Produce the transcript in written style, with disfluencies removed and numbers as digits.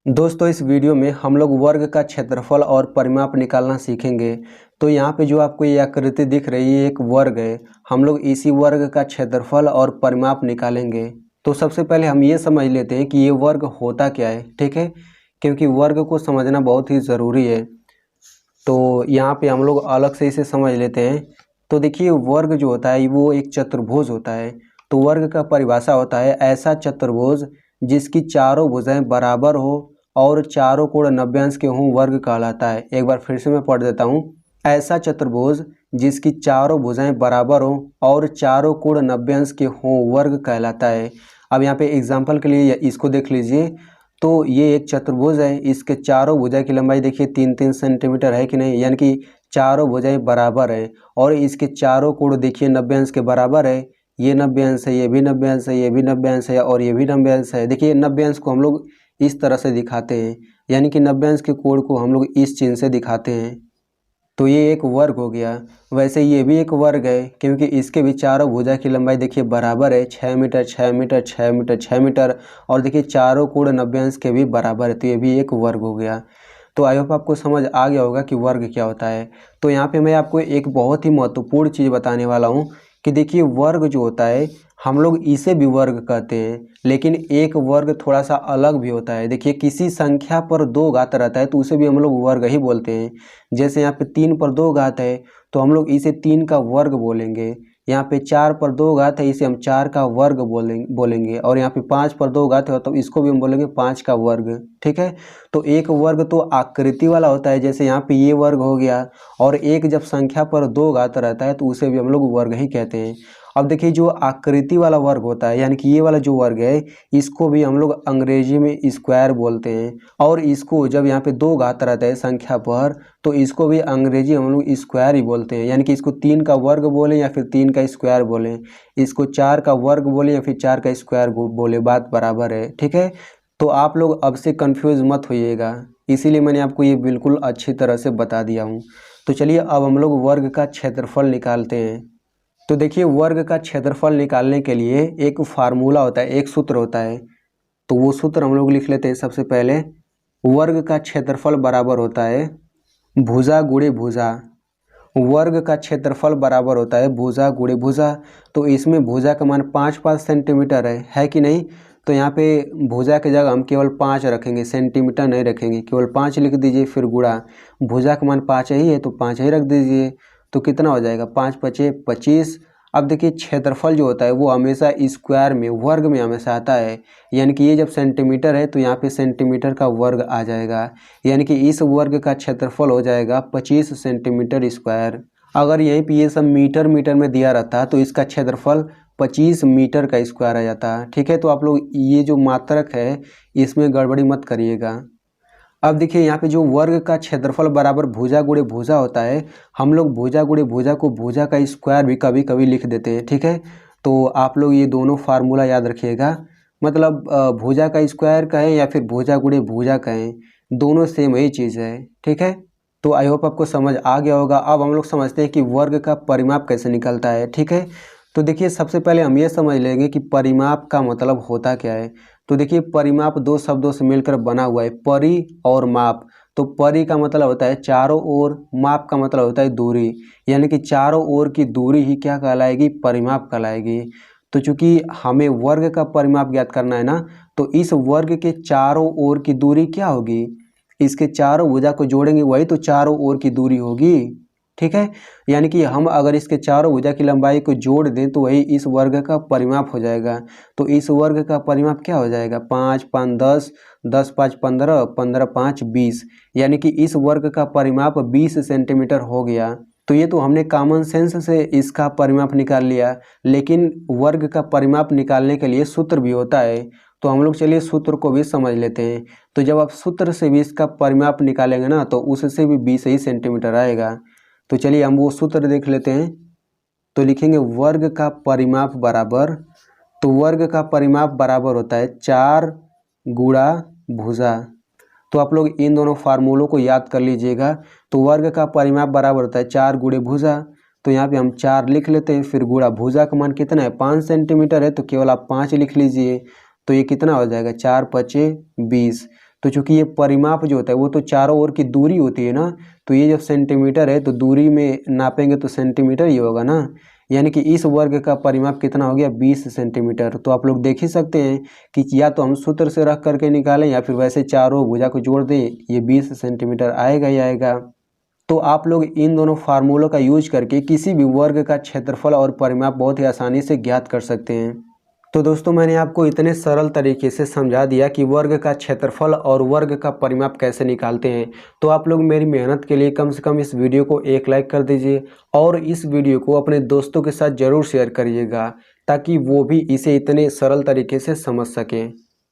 दोस्तों इस वीडियो में हम लोग वर्ग का क्षेत्रफल और परिमाप निकालना सीखेंगे। तो यहाँ पे जो आपको ये आकृति दिख रही है एक वर्ग है। हम लोग इसी वर्ग का क्षेत्रफल और परिमाप निकालेंगे। तो सबसे पहले हम ये समझ लेते हैं कि ये वर्ग होता क्या है, ठीक है, क्योंकि वर्ग को समझना बहुत ही ज़रूरी है। तो यहाँ पे हम लोग अलग से इसे समझ लेते हैं। तो देखिए वर्ग जो होता है वो एक चतुर्भुज होता है। तो वर्ग का परिभाषा होता है ऐसा चतुर्भुज जिसकी चारों भुजाएं बराबर हो और चारों कोण 90 अंश के हों वर्ग कहलाता है। एक बार फिर से मैं पढ़ देता हूँ। ऐसा चतुर्भुज जिसकी चारों भुजाएं बराबर हों और चारों कोण 90 अंश के हों वर्ग कहलाता है। अब यहाँ पे एग्जाम्पल के लिए इसको देख लीजिए। तो ये एक चतुर्भुज है, इसके चारों भुजा की लंबाई देखिए 3-3 सेंटीमीटर है कि नहीं, यानी कि चारों भुजाएं बराबर है। और इसके चारों कोण देखिए 90 अंश के बराबर है। ये 90 अंश है, ये भी 90 अंश है, ये भी 90 अंश है और ये भी 90 अंश है। देखिए 90 अंश को हम लोग इस तरह से दिखाते हैं, यानी कि 90 अंश के कोण को हम लोग इस चिन्ह से दिखाते हैं। तो ये एक वर्ग हो गया। वैसे ये भी एक वर्ग है क्योंकि इसके भी चारों भुजा की लंबाई देखिए बराबर है, 6 मीटर 6 मीटर 6 मीटर 6 मीटर। और देखिए चारों कोण 90 अंश के भी बराबर है, तो ये भी एक वर्ग हो गया। तो आई होप आपको समझ आ गया होगा कि वर्ग क्या होता है। तो यहाँ पे मैं आपको एक बहुत ही महत्वपूर्ण चीज़ बताने वाला हूँ कि देखिए वर्ग जो होता है हम लोग इसे भी वर्ग कहते हैं, लेकिन एक वर्ग थोड़ा सा अलग भी होता है। देखिए किसी संख्या पर 2 घात रहता है तो उसे भी हम लोग वर्ग ही बोलते हैं। जैसे यहाँ पे 3 पर 2 घात है तो हम लोग इसे 3 का वर्ग बोलेंगे। यहाँ पे 4 पर 2 घात है, इसे हम 4 का वर्ग बोलेंगे। और यहाँ पे 5 पर 2 घात है तो इसको भी हम बोलेंगे 5 का वर्ग, ठीक है। तो एक वर्ग तो आकृति वाला होता है, जैसे यहाँ पे ये वर्ग हो गया। और एक जब संख्या पर 2 घात रहता है तो उसे भी हम लोग वर्ग ही कहते हैं। अब देखिए जो आकृति वाला वर्ग होता है, यानी कि ये वाला जो वर्ग है इसको भी हम लोग अंग्रेजी में स्क्वायर बोलते हैं। और इसको जब यहाँ पे 2 घात रहता है संख्या पर तो इसको भी अंग्रेजी हम लोग स्क्वायर ही बोलते हैं। यानी कि इसको 3 का वर्ग बोलें या फिर 3 का स्क्वायर बोलें, इसको 4 का वर्ग बोलें या फिर 4 का स्क्वायर बोले, बात बराबर है, ठीक है। तो आप लोग अब से कंफ्यूज मत होइएगा, इसीलिए मैंने आपको ये बिल्कुल अच्छी तरह से बता दिया हूँ। तो चलिए अब हम लोग वर्ग का क्षेत्रफल निकालते हैं। तो देखिए वर्ग का क्षेत्रफल निकालने के लिए एक फार्मूला होता है, एक सूत्र होता है। तो वो सूत्र हम लोग लिख लेते हैं। सबसे पहले वर्ग का क्षेत्रफल बराबर होता है भुजा गुणे भुजा। वर्ग का क्षेत्रफल बराबर होता है भुजा गुणे भुजा। तो इसमें भुजा का मान 5-5 सेंटीमीटर है कि नहीं। तो यहाँ पे भुजा की जगह हम केवल 5 रखेंगे, सेंटीमीटर नहीं रखेंगे, केवल 5 लिख दीजिए। फिर गुणा, भुजा का मान 5 ही है तो 5 ही रख दीजिए। तो कितना हो जाएगा, 5×5 = 25। अब देखिए क्षेत्रफल जो होता है वो हमेशा स्क्वायर में, वर्ग में हमेशा आता है। यानी कि ये जब सेंटीमीटर है तो यहाँ पे सेंटीमीटर का वर्ग आ जाएगा। यानी कि इस वर्ग का क्षेत्रफल हो जाएगा 25 सेंटीमीटर स्क्वायर। अगर यहीं पे ये सब मीटर मीटर में दिया रहता तो इसका क्षेत्रफल 25 मीटर का स्क्वायर आ जाता, ठीक है। तो आप लोग ये जो मात्रक है इसमें गड़बड़ी मत करिएगा। अब देखिए यहाँ पे जो वर्ग का क्षेत्रफल बराबर भुजा गुणे भुजा होता है, हम लोग भुजा गुणे भुजा को भुजा का स्क्वायर भी कभी कभी लिख देते हैं, ठीक है। तो आप लोग ये दोनों फार्मूला याद रखिएगा। मतलब भुजा का स्क्वायर कहें या फिर भुजा गुणे भुजा कहें, दोनों सेम ही चीज़ है, ठीक है। तो आई होप आपको समझ आ गया होगा। अब हम लोग समझते हैं कि वर्ग का परिमाप कैसे निकलता है, ठीक है। तो देखिए सबसे पहले हम ये समझ लेंगे कि परिमाप का मतलब होता क्या है। तो देखिए परिमाप 2 शब्दों से मिलकर बना हुआ है, परि और माप। तो परि का मतलब होता है चारों ओर, माप का मतलब होता है दूरी। यानी कि चारों ओर की दूरी ही क्या कहलाएगी, परिमाप कहलाएगी। तो चूंकि हमें वर्ग का परिमाप ज्ञात करना है ना, तो इस वर्ग के चारों ओर की दूरी क्या होगी, इसके चारों भुजा को जोड़ेंगे वही तो चारों ओर की दूरी होगी, ठीक है। यानी कि हम अगर इसके चारों भुजा की लंबाई को जोड़ दें तो वही इस वर्ग का परिमाप हो जाएगा। तो इस वर्ग का परिमाप क्या हो जाएगा, 5×5 = 10, 10×5 = 15, 15×5 = 20। यानी कि इस वर्ग का परिमाप 20 सेंटीमीटर हो गया। तो ये तो हमने कॉमन सेंस से इसका परिमाप निकाल लिया, लेकिन वर्ग का परिमाप निकालने के लिए सूत्र भी होता है। तो हम लोग चलिए सूत्र को भी समझ लेते हैं। तो जब आप सूत्र से भी इसका परिमाप निकालेंगे ना तो उससे भी 20 ही सेंटीमीटर आएगा। तो चलिए हम वो सूत्र देख लेते हैं। तो लिखेंगे वर्ग का परिमाप बराबर, तो वर्ग का परिमाप बराबर होता है 4 गुणा भुजा। तो आप लोग इन दोनों फार्मूलों को याद कर लीजिएगा। तो वर्ग का परिमाप बराबर होता है 4 गुणे भुजा। तो यहाँ पे हम 4 लिख लेते हैं, फिर गुणा भुजा का मान कितना है, 5 सेंटीमीटर है तो केवल आप 5 लिख लीजिए। तो ये कितना हो जाएगा, 4×5 = 20। तो चूंकि ये परिमाप जो होता है वो तो चारों ओर की दूरी होती है ना, तो ये जब सेंटीमीटर है तो दूरी में नापेंगे तो सेंटीमीटर ही होगा ना। यानी कि इस वर्ग का परिमाप कितना हो गया 20 सेंटीमीटर। तो आप लोग देख ही सकते हैं कि या तो हम सूत्र से रख करके निकालें या फिर वैसे चारों भुजा को जोड़ दें, ये 20 सेंटीमीटर आएगा ही आएगा। तो आप लोग इन दोनों फार्मूलों का यूज करके किसी भी वर्ग का क्षेत्रफल और परिमाप बहुत ही आसानी से ज्ञात कर सकते हैं। तो दोस्तों मैंने आपको इतने सरल तरीके से समझा दिया कि वर्ग का क्षेत्रफल और वर्ग का परिमाप कैसे निकालते हैं। तो आप लोग मेरी मेहनत के लिए कम से कम इस वीडियो को एक लाइक कर दीजिए और इस वीडियो को अपने दोस्तों के साथ ज़रूर शेयर करिएगा ताकि वो भी इसे इतने सरल तरीके से समझ सकें।